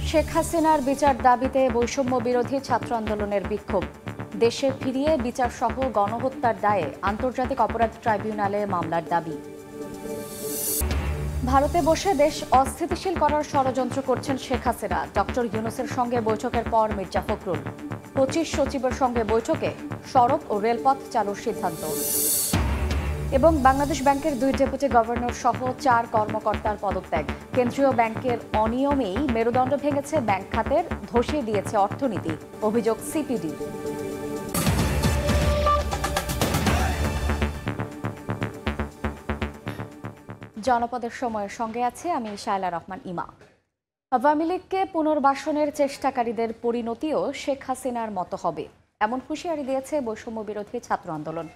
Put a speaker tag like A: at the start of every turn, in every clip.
A: শেখ হাসিনার বিচার দাবিতে বৈষম্য বিরোধী ছাত্র আন্দোলনের বিক্ষোভ। দেশে ফিরিয়ে বিচার সহ গণহত্যার দায়ে আন্তর্জাতিক অপরাধ ট্রাইব্যুনালে মামলার দাবি। ভারতে বসে দেশ অস্থিতিশীল করার ষড়যন্ত্র করছেন শেখ হাসিনা। ডক্টর ইউনূসের সঙ্গে বৈঠকের পর মির্জা ফখরুল। 25 সচিবের সঙ্গে বৈঠকে সড়ক ও রেলপথ চালুর সিদ্ধান্ত। এবং বাংলাদেশ ব্যাংকের 2 ডেপুটি গভর্নর সহ 4 কর্মকর্তার পদত্যাগ। কেন্দ্রীয় ব্যাংকের অনিয়মেই মেরুদণ্ড ভেঙেছে ব্যাংক খাতের, ধসিয়ে দিয়েছে অর্থনীতি, অভিযোগ সিপিডি। জনপদের সময়ের সঙ্গে আছে আমি শায়লা রহমান ইমা। আওয়ামী লীগকে পুনর্বাসনের চেষ্টাকারীদের পরিণতিও শেখ হাসিনার মতো হবে, এমন হুঁশিয়ারি দিয়েছে বৈষম্য বিরোধী ছাত্র আন্দোলন।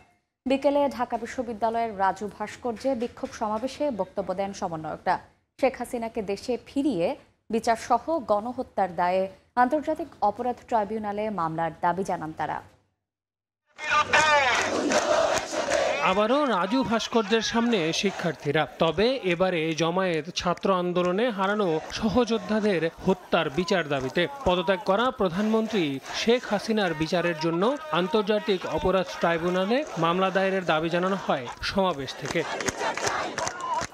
A: বিকেলে ঢাকা বিশ্ববিদ্যালয়ের রাজু ভাস্কর্যে বিক্ষোভ সমাবেশে বক্তব্য দেন সমন্বয়করা। শেখ হাসিনাকে দেশে ফিরিয়ে বিচারসহ গণহত্যার দায়ে আন্তর্জাতিক অপরাধ ট্রাইব্যুনালে মামলার দাবি জানান তারা।
B: আবারও রাজু ভাস্কর্যের সামনে শিক্ষার্থীরা। তবে এবারে জমায়েত ছাত্র আন্দোলনে হারানো সহযোদ্ধাদের হত্যার বিচার দাবিতে। পদত্যাগ করা প্রধানমন্ত্রী শেখ হাসিনার বিচারের জন্য আন্তর্জাতিক অপরাধ ট্রাইব্যুনালে মামলা দায়েরের দাবি জানানো হয় সমাবেশ থেকে।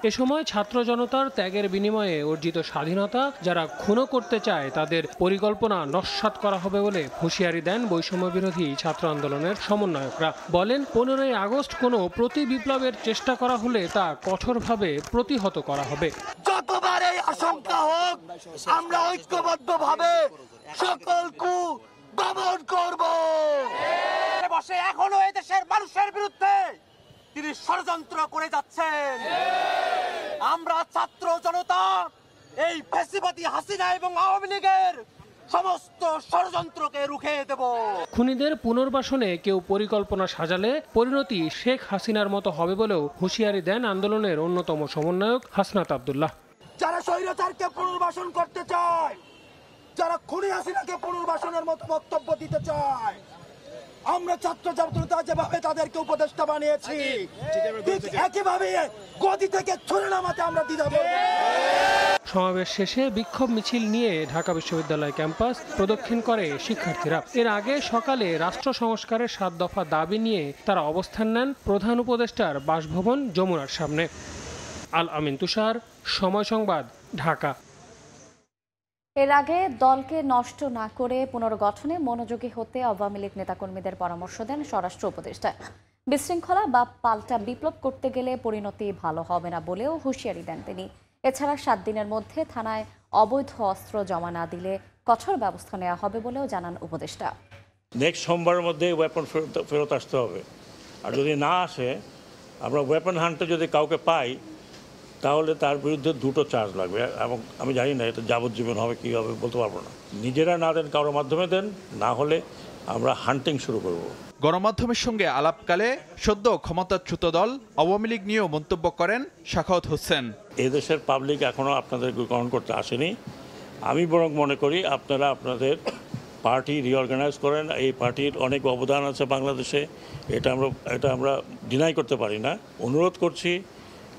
B: এ সময় ছাত্র জনতার ত্যাগের বিনিময়ে অর্জিত স্বাধীনতা যারা খুন করতে চায় তাদের পরিকল্পনা নস্যাৎ করা হবে বলে হুঁশিয়ারি দেন বৈষম্য বিরোধী ছাত্র আন্দোলনের সমন্বয়করা। বলেন, 15ই আগস্ট কোনো প্রতি বিপ্লবের চেষ্টা করা হলে তা কঠোরভাবে প্রতিহত করা হবে।
C: যতবার এই আশঙ্কা হোক, আমরা ঐক্যবদ্ধভাবে সকল কু দমন করব। বসে এখনো এই দেশের মানুষের বিরুদ্ধে তিনি ষড়যন্ত্র করে যাচ্ছেন। আমরা ছাত্র জনতা এই ফ্যাসিবাদী হাসিনা এবং আওয়ামী লীগের সমস্ত ষড়যন্ত্রকে রুখে দেব। খুনিদের
B: পুনর্বাসনে কেউ পরিকল্পনা সাজালে পরিণতি শেখ হাসিনার মতো হবে বলেও হুঁশিয়ারি দেন আন্দোলনের অন্যতম সমন্বয়ক হাসনাত আব্দুল্লাহ।
C: যারা স্বৈরাচারকে পুনর্বাসন করতে চায়, যারা খুনি হাসিনাকে পুনর্বাসনের মতো বক্তব্য দিতে চায়, আমরা ছাত্র জনতা যেভাবে তাদেরকে উপদেষ্টা বানিয়েছি, ঠিক একইভাবে গদি থেকে ছুড়ে নামাতে আমরা দ্বিধা করব না।
B: সমাবেশ শেষে বিক্ষোভ মিছিল নিয়ে ঢাকা বিশ্ববিদ্যালয় ক্যাম্পাস প্রদক্ষিণ করে শিক্ষার্থীরা। এর আগে সকালে রাষ্ট্র সংস্কারের 7 দফা দাবি নিয়ে তারা অবস্থান নেন প্রধান উপদেষ্টার বাসভবন যমুনার সামনে। আল আমিন তুষার, সময় সংবাদ, ঢাকা।
A: এর আগে দলকে নষ্ট না করে পুনর্গঠনে মনোযোগী হতে আওয়ামী লীগ নেতাকর্মীদের পরামর্শ দেন স্বরাষ্ট্র উপদেষ্টা। বিশৃঙ্খলা বা পাল্টা বিপ্লব করতে গেলে পরিণতি ভালো হবে না বলেও হুঁশিয়ারি দেন তিনি। এছাড়া 7 দিনের মধ্যে থানায় অবৈধ অস্ত্র জমা না দিলে কঠোর ব্যবস্থা নেওয়া হবে বলেও জানান উপদেষ্টা।
D: নেক্সট সোমবারের মধ্যে ওয়েপন ফেরত আসতে হবে। আর যদি না আসে, আমরা ওয়েপন হান্টে যদি কাউকে পাই তাহলে তার বিরুদ্ধে 2টো চার্জ লাগবে, এবং আমি জানি না এটা যাবজ্জীবন হবে কি হবে বলতে পারবো না। নিজেরা না দেন, কারোর মাধ্যমে দেন, না হলে আমরা হান্টিং শুরু করব।
E: গণমাধ্যমের সঙ্গে আলাপকালে সদ্য ক্ষমতাচ্যুত দল আওয়ামী লীগ নিয়েও মন্তব্য করেন শাখাওয়াত হোসেন।
D: এদেশের পাবলিক এখনও আপনাদের গ্রহণ করতে আসেনি। আমি বরং মনে করি আপনারা আপনাদের পার্টি রিঅর্গানাইজ করেন। এই পার্টির অনেক অবদান আছে বাংলাদেশে, এটা আমরা ডিনাই করতে পারি না। অনুরোধ করছি,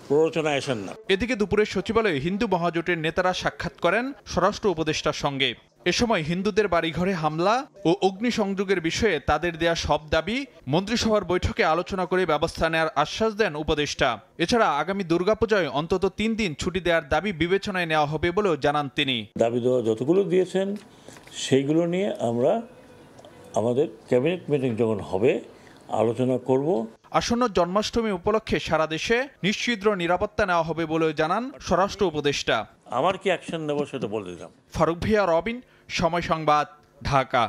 D: প্ররোচনায় আসেন না।
E: এদিকে দুপুরে সচিবালয়ে হিন্দু মহাজোটের নেতারা সাক্ষাৎ করেন স্বরাষ্ট্র উপদেষ্টার সঙ্গে। এ সময় হিন্দুদের বাড়িঘরে হামলা ও অগ্নিসংযোগের বিষয়ে তাদের দেয়া সব দাবি মন্ত্রিসভার বৈঠকে আলোচনা করে ব্যবস্থা নেওয়ার আশ্বাস দেন উপদেষ্টা। এছাড়া আগামী দুর্গাপূজায় অন্তত 3 দিন ছুটি দেওয়ার দাবি বিবেচনায় নেওয়া হবে বলেও জানান তিনি।
D: দাবি দেওয়া যতগুলো দিয়েছেন সেইগুলো নিয়ে আমরা আমাদের ক্যাবিনেট মিটিং যখন হবে আলোচনা করব।
E: আসন্ন জন্মাষ্টমী উপলক্ষে সারা দেশে নিশ্চিদ্র নিরাপত্তা নেওয়া হবে বলেও জানান স্বরাষ্ট্র উপদেষ্টা।
D: আমার কি অ্যাকশন নেব সেটা বলে দিলাম।
E: ফারুক ভিয়া, রবিন, সময় সংবাদ, ঢাকা।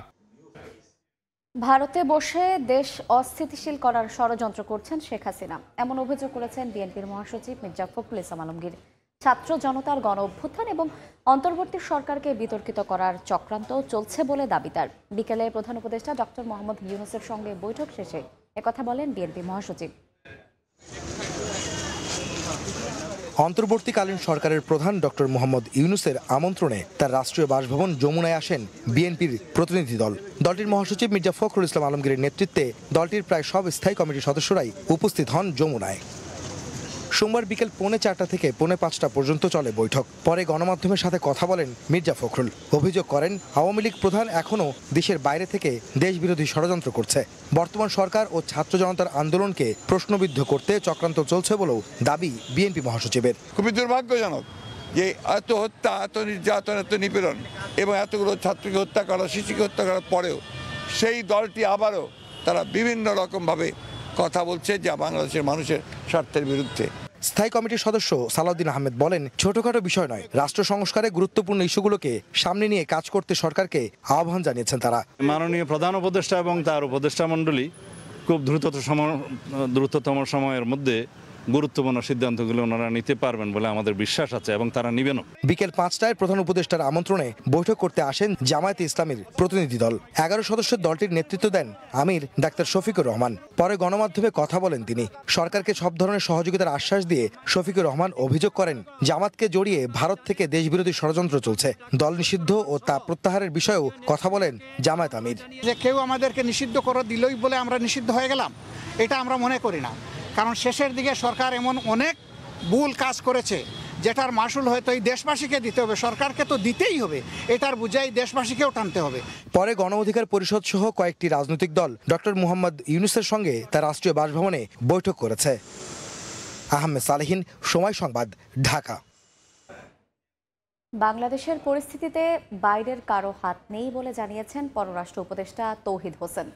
A: ভারতে বসে দেশ অস্থিতিশীল করার ষড়যন্ত্র করছেন শেখ হাসিনা, এমন অভিযোগ করেছেন বিএনপির মহাসচিব মির্জা ফখরুল ইসলাম আলমগীর। ছাত্র জনতার গণ অভ্যুত্থান এবং অন্তর্বর্তী সরকারকে বিতর্কিত করার চক্রান্ত চলছে বলে দাবি তার। বিকেলে প্রধান উপদেষ্টা ডক্টর মোহাম্মদ ইউনূসের সঙ্গে বৈঠক শেষে একথা বলেন বিএনপি মহাসচিব।
F: অন্তর্বর্তীকালীন সরকারের প্রধান ডক্টর মোহাম্মদ ইউনূসের আমন্ত্রণে তার রাষ্ট্রীয় বাসভবন যমুনায় আসেন বিএনপির প্রতিনিধি দল। দলটির মহাসচিব মির্জা ফখরুল ইসলাম আলমগীরের নেতৃত্বে দলটির প্রায় সব স্থায়ী কমিটির সদস্যরাই উপস্থিত হন যমুনায়। সোমবার বিকেল 4:45 থেকে 4:45 পর্যন্ত চলে বৈঠক। পরে গণমাধ্যমের সাথে কথা বলেন মির্জা ফখরুল। অভিযোগ করেন আওয়ামী লীগ প্রধান এখনও দেশের বাইরে থেকে দেশবিরোধী ষড়যন্ত্র করছে। বর্তমান সরকার ও ছাত্র জনতার আন্দোলনকে প্রশ্নবিদ্ধ করতে চক্রান্ত চলছে বলেও দাবি বিএনপি মহাসচিবের।
G: খুবই দুর্ভাগ্যজনক যে এত হত্যা, এত নির্যাতন, এত নিপীড়ন এবং এতগুলো ছাত্রকে হত্যা করা, শিশুকে হত্যা করার পরেও সেই দলটি আবারও তারা বিভিন্ন রকমভাবে কথা বলছে যা বাংলাদেশের মানুষের স্বার্থের বিরুদ্ধে।
F: স্থায়ী কমিটির সদস্য সালাউদ্দিন আহমেদ বলেন, ছোটখাটো বিষয় নয়, রাষ্ট্র সংস্কারে গুরুত্বপূর্ণ ইস্যুগুলোকে সামনে নিয়ে কাজ করতে সরকারকে আহ্বান জানিয়েছেন তারা।
H: মাননীয় প্রধান উপদেষ্টা এবং তার উপদেষ্টা মণ্ডলী খুব দ্রুততম সময়ের মধ্যে গুরুত্বপূর্ণ সিদ্ধান্তগুলো ওনারা নিতে পারবেন বলে আমাদের বিশ্বাস আছে এবং তারা নিবেনও।
F: বিকেল 5টায় প্রধান উপদেষ্টার আমন্ত্রণে বৈঠক করতে আসেন জামায়াতে ইসলামীর প্রতিনিধি দল। 11 সদস্যের দলটির নেতৃত্ব দেন আমির ডাক্তার শফিকুর রহমান। পরে গণমাধ্যমে কথা বলেন তিনি। সরকারকে সব ধরনের সহযোগিতার আশ্বাস দিয়ে শফিকুর রহমান অভিযোগ করেন, জামাতকে জড়িয়ে ভারত থেকে দেশবিরোধী ষড়যন্ত্র চলছে। দল নিষিদ্ধ ও তা প্রত্যাহারের বিষয়েও কথা বলেন জামায়াত আমির।
I: যে কেউ আমাদেরকে নিষিদ্ধ করে দিলই বলে আমরা নিষিদ্ধ হয়ে গেলাম, এটা আমরা মনে করি না। কারণ শেষের দিকে সরকার এমন অনেক ভুল কাজ করেছে যেটার মাসুল হয়তো এই দেশবাসীকে দিতে হবে, সরকারকে তো দিতেই হবে, এটার বুঝাই দেশবাসীকেও টানতে হবে।
F: পরে গণ অধিকার পরিষদ সহ কয়েকটি রাজনৈতিক দল ডক্টর মুহাম্মদ ইউনূসের সঙ্গে তার রাষ্ট্রীয় বাসভবনে বৈঠক করেছে। আহমেদ সালেহীন, সময় সংবাদ, ঢাকা।
A: বাংলাদেশের পরিস্থিতিতে বাইরের কারো হাত নেই বলে জানিয়েছেন পররাষ্ট্র উপদেষ্টা তৌহিদ হোসেন।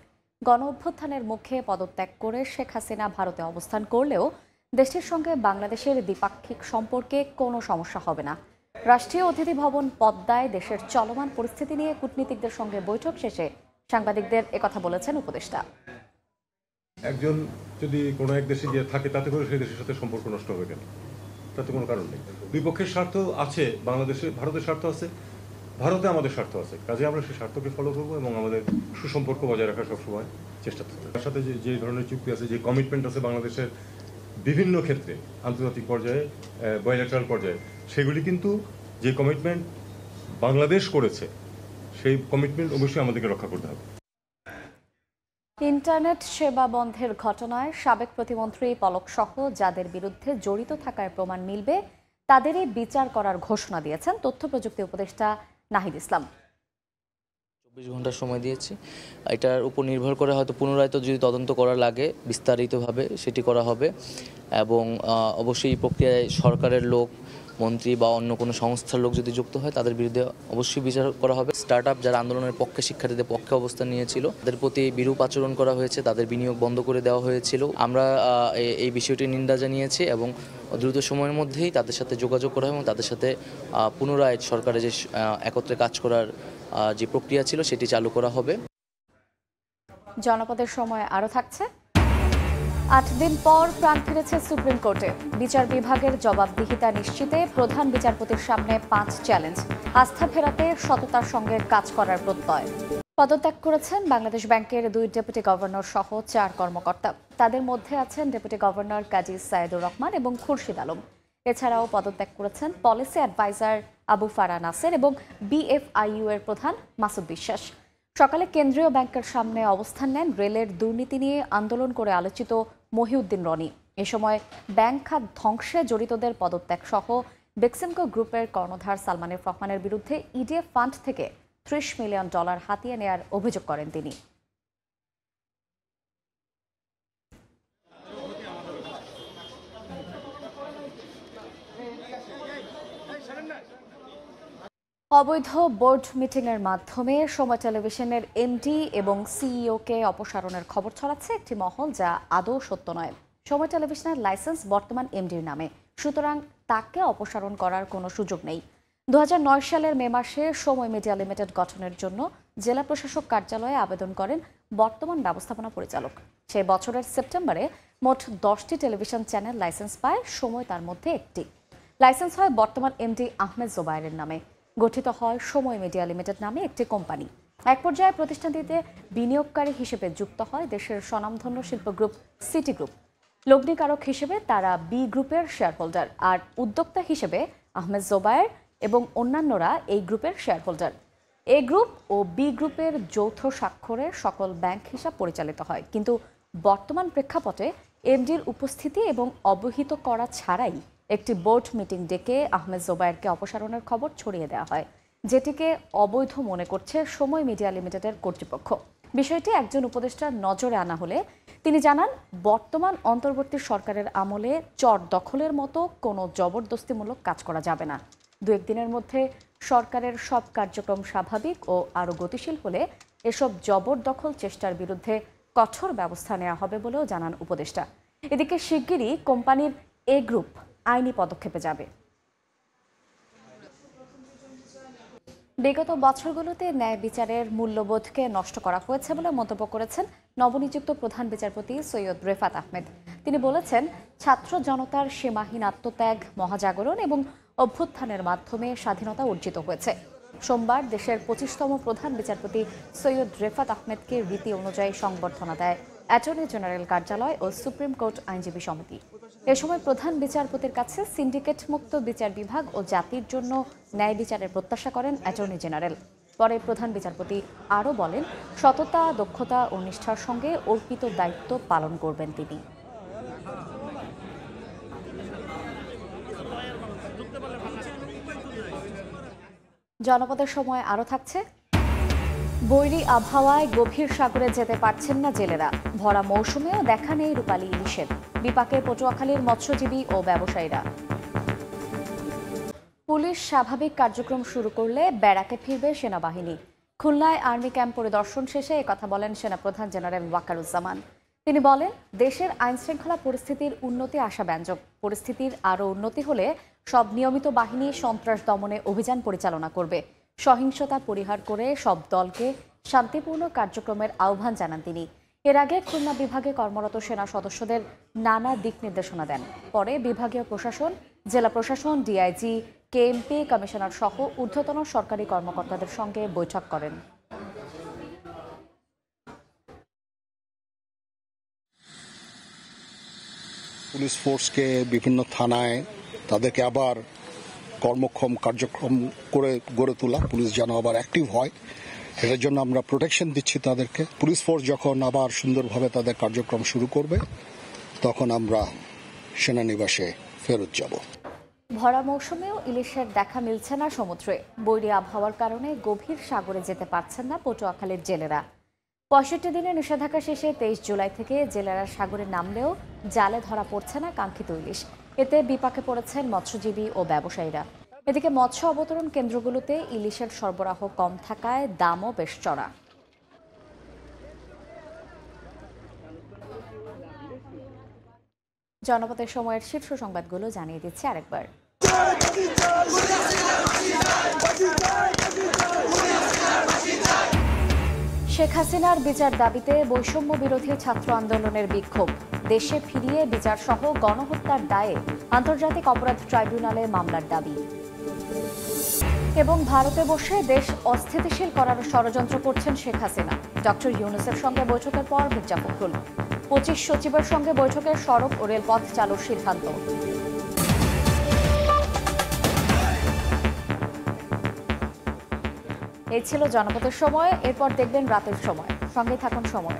A: গণ অভ্যুত্থানের মুখে পদত্যাগ করে শেখ হাসিনা ভারতে অবস্থান করলেও দেশটির সঙ্গে বাংলাদেশের দ্বিপাক্ষিক সম্পর্কে কোনো সমস্যা হবে না। রাষ্ট্রীয় অতিথি ভবন পদ্মায় দেশের চলমান পরিস্থিতি নিয়ে কূটনীতিকদের সঙ্গে বৈঠক শেষে সাংবাদিকদের একথা বলেছেন উপদেষ্টা।
J: একজন যদি কোনো এক দেশে গিয়ে থাকে তাতে করে সেই দেশের সাথে সম্পর্ক নষ্ট হবে কেন? তাতে কোনো কারণ নেই। দুই পক্ষের স্বার্থ আছে, বাংলাদেশে ভারতের স্বার্থ আছে, ভারতে আমাদের স্বার্থ আছে, কাজে আমরা সেই স্বার্থকে ফলো করবো এবং আমাদের সুসম্পর্ক বজায় রাখার সবসময় চেষ্টা করবো। তার সাথে যে ধরনের চুক্তি আছে, যে কমিটমেন্ট আছে বাংলাদেশের বিভিন্ন ক্ষেত্রে, আন্তর্জাতিক পর্যায়ে, বাইলেটারাল পর্যায়ে, সেগুলি কিন্তু যে কমিটমেন্ট বাংলাদেশ করেছে সেই কমিটমেন্ট অবশ্যই আমাদেরকে রক্ষা করতে হবে।
A: ইন্টারনেট সেবা বন্ধের ঘটনায় সাবেক প্রতিমন্ত্রী পলক সহ যাদের বিরুদ্ধে জড়িত থাকার প্রমাণ মিলবে তাদেরই বিচার করার ঘোষণা দিয়েছেন তথ্য প্রযুক্তি উপদেষ্টা নাহিদ ইসলাম।
K: 24 ঘন্টা সময় দিয়েছি। এটার উপর নির্ভর করে হয়তো পুনরায় তো যদি তদন্ত করা লাগে বিস্তারিতভাবে সেটি করা হবে এবং অবশ্যই এই প্রক্রিয়ায় সরকারের লোক, মন্ত্রী বা অন্য কোনো সংস্থার লোক যদি যুক্ত হয় তাদের বিরুদ্ধে অবশ্যই বিচার করা হবে। স্টার্টআপ যারা আন্দোলনের পক্ষে, শিক্ষার্থীদের পক্ষে অবস্থান নিয়েছিল তাদের প্রতি বিরূপ আচরণ করা হয়েছে, তাদের বিনিয়োগ বন্ধ করে দেওয়া হয়েছিল। আমরা এই বিষয়টি নিন্দা জানিয়েছি এবং দ্রুত সময়ের মধ্যেই তাদের সাথে যোগাযোগ করা হয় এবং তাদের সাথে পুনরায় সরকারের যে একত্রে কাজ করার যে প্রক্রিয়া ছিল সেটি চালু করা হবে।
A: জনপদের সময় আরও থাকছে। 8 দিন পর প্রাণ ফিরেছে সুপ্রিম কোর্টে। বিচার বিভাগের জবাবদিহিতা নিশ্চিতে প্রধান বিচারপতির সামনে 5 চ্যালেঞ্জ। আস্থা ফেরাতে সততার সঙ্গে কাজ করার প্রত্যয়। পদত্যাগ করেছেন বাংলাদেশ ব্যাংকের 2 ডেপুটি গভর্নর সহ 4 কর্মকর্তা। তাদের মধ্যে আছেন ডেপুটি গভর্নর কাজী সাইদুর রহমান এবং খুরশিদ আলম। এছাড়াও পদত্যাগ করেছেন পলিসি অ্যাডভাইজার আবু ফারা নাসের এবং বিএফআইইউ এর প্রধান মাসুদ বিশ্বাস। সকালে কেন্দ্রীয় ব্যাংকের সামনে অবস্থান নেন রেলের দুর্নীতি নিয়ে আন্দোলন করে আলোচিত মহিউদ্দিন রনি। এ সময় ব্যাংক খাত ধ্বংসে জড়িতদের পদত্যাগ সহ বেক্সিমকো গ্রুপের কর্ণধার সালমান এফ রহমানের বিরুদ্ধে ইডিএফ ফান্ড থেকে $30 মিলিয়ন হাতিয়ে নেয়ার অভিযোগ করেন তিনি। অবৈধ বোর্ড মিটিংয়ের মাধ্যমে সময় টেলিভিশনের এমডি এবং সিইওকে অপসারণের খবর ছড়াচ্ছে একটি মহল, যা আদৌ সত্য নয়। সময় টেলিভিশনের লাইসেন্স বর্তমান এমডির নামে, সুতরাং তাকে অপসারণ করার কোনো সুযোগ নেই। 2009 সালের মে মাসে সময় মিডিয়া লিমিটেড গঠনের জন্য জেলা প্রশাসক কার্যালয়ে আবেদন করেন বর্তমান ব্যবস্থাপনা পরিচালক। সেই বছরের সেপ্টেম্বরে মোট 10টি টেলিভিশন চ্যানেল লাইসেন্স পায়, সময় তার মধ্যে একটি। লাইসেন্স হয় বর্তমান এমডি আহমেদ জোবায়েরের নামে। গঠিত হয় সময় মিডিয়া লিমিটেড নামে একটি কোম্পানি। এক পর্যায়ে প্রতিষ্ঠানটিতে বিনিয়োগকারী হিসেবে যুক্ত হয় দেশের স্বনামধন্য শিল্প গ্রুপ সিটি গ্রুপ। লগ্নিকারক হিসেবে তারা বি গ্রুপের শেয়ার হোল্ডার, আর উদ্যোক্তা হিসেবে আহমেদ জোবায়ের এবং অন্যান্যরা এই গ্রুপের শেয়ার হোল্ডার। এ গ্রুপ ও বি গ্রুপের যৌথ স্বাক্ষরে সকল ব্যাংক হিসাব পরিচালিত হয়, কিন্তু বর্তমান প্রেক্ষাপটে এমডির উপস্থিতি এবং অবহিত করা ছাড়াই একটি বোর্ড মিটিং ডেকে আহমেদ জোবায়েরকে অপসারণের খবর ছড়িয়ে দেওয়া হয়, যেটিকে অবৈধ মনে করছে সময় মিডিয়া লিমিটেডের কর্তৃপক্ষ। বিষয়টি একজন উপদেষ্টার নজরে আনা হলে তিনি জানান, বর্তমান অন্তর্বর্তী সরকারের আমলে চর দখলের মতো কোনো জবরদস্তিমূলক কাজ করা যাবে না। দু একদিনের মধ্যে সরকারের সব কার্যক্রম স্বাভাবিক ও আরও গতিশীল হলে এসব জবরদখল চেষ্টার বিরুদ্ধে কঠোর ব্যবস্থা নেওয়া হবে বলেও জানান উপদেষ্টা। এদিকে শিগগিরই কোম্পানির এ গ্রুপ আইনি পদক্ষেপে যাবে। বিগত বছরগুলোতে ন্যায় বিচারের মূল্যবোধকে নষ্ট করা হয়েছে বলে মন্তব্য করেছেন নবনিযুক্ত প্রধান বিচারপতি সৈয়দ রেফাত আহমেদ। তিনি বলেছেন, ছাত্র জনতার সীমাহীন আত্মত্যাগ, মহাজাগরণ এবং অভ্যুত্থানের মাধ্যমে স্বাধীনতা অর্জিত হয়েছে। সোমবার দেশের 25তম প্রধান বিচারপতি সৈয়দ রেফাত আহমেদকে রীতি অনুযায়ী সংবর্ধনা দেয় অ্যাটর্নি জেনারেল কার্যালয় ও সুপ্রিম কোর্ট আইনজীবী সমিতি। এ সময় প্রধান বিচারপতির কাছে সিন্ডিকেট মুক্ত বিচার বিভাগ ও জাতির জন্য ন্যায় বিচারের প্রত্যাশা করেন অ্যাটর্নি জেনারেল। পরে প্রধান বিচারপতি আরও বলেন, সততা, দক্ষতা ও নিষ্ঠার সঙ্গে অর্পিত দায়িত্ব পালন করবেন তিনি। জনপদের সময় আরও থাকছে। বৈরী আবহাওয়ায় গভীর সাগরে যেতে পারছেন না জেলেরা। ভরা মৌসুমেও দেখা নেই রূপালী ইলিশের। বিপাকে পটুয়াখালীর মৎস্যজীবী ও ব্যবসায়ীরা। পুলিশ স্বাভাবিক কার্যক্রম শুরু করলে ব্যারাকে ফিরবে সেনাবাহিনী। খুলনায় আর্মি ক্যাম্প পরিদর্শন শেষে একথা বলেন সেনাপ্রধান জেনারেল ওয়াকারুজ্জামান। তিনি বলেন, দেশের আইনশৃঙ্খলা পরিস্থিতির উন্নতি আশাব্যঞ্জক। পরিস্থিতির আরও উন্নতি হলে সব নিয়মিত বাহিনী সন্ত্রাস দমনে অভিযান পরিচালনা করবে। সহিংসতা পরিহার করে সব দলকে শান্তিপূর্ণ কার্যক্রমের আহ্বান জানান তিনি। এর আগে খুলনা বিভাগে কর্মরত সেনা সদস্যদের নানা দিক নির্দেশনা দেন। পরে বিভাগীয় প্রশাসন, জেলা প্রশাসন, ডিআইজি, কেএমপি কমিশনার সহ ঊর্ধ্বতন সরকারি কর্মকর্তাদের সঙ্গে বৈঠক করেন।
L: পুলিশ ফোর্সকে বিভিন্ন থানায় তাদেরকে আবার কর্মক্ষম কার্যক্রম করে গড়ে তোলা, পুলিশ যেন আবার অ্যাক্টিভ হয়, এটার জন্য আমরা প্রোটেকশন দিচ্ছি তাদেরকে। পুলিশ ফোর্স যখন আবার সুন্দরভাবে তাদের কার্যক্রম শুরু করবে, তখন আমরা সেনানিবাসে ফেরত যাব।
A: ভরা মৌসুমেও ইলিশের দেখা মিলছে না সমুদ্রে। বৈরী আবহাওয়ার কারণে গভীর সাগরে যেতে পারছেন না পটুয়াখালীর জেলেরা। 65 দিনের নিষেধাজ্ঞা শেষে 23 জুলাই থেকে জেলেরা সাগরে নামলেও জালে ধরা পড়ছে না কাঙ্ক্ষিত ইলিশ। এতে বিপাকে পড়েছেন মৎস্যজীবী ও ব্যবসায়ীরা। এদিকে মৎস্য অবতরণ কেন্দ্রগুলোতে ইলিশের সরবরাহ কম থাকায় দামও বেশ চড়া। জনপদের সময়ের শীর্ষ সংবাদগুলো জানিয়ে দিচ্ছে আরেকবার। শেখ হাসিনার বিচার দাবিতে বৈষম্য বিরোধী ছাত্র আন্দোলনের বিক্ষোভ। দেশে ফিরিয়ে বিচার সহ গণহত্যার দায়ে আন্তর্জাতিক অপরাধ ট্রাইব্যুনালে মামলার দাবি। এবং ভারতে বসে দেশ অস্থিতিশীল করার ষড়যন্ত্র করছেন শেখ হাসিনা। ডক্টর ইউনূসের সঙ্গে বৈঠকের পর মির্জা ফখরুল। 25 সচিবের সঙ্গে বৈঠকে সড়ক ও রেলপথ চালুর সিদ্ধান্ত। এই ছিল জনপদের সময়। এরপর দেখবেন রাতের সময়। সঙ্গে থাকুন সময়।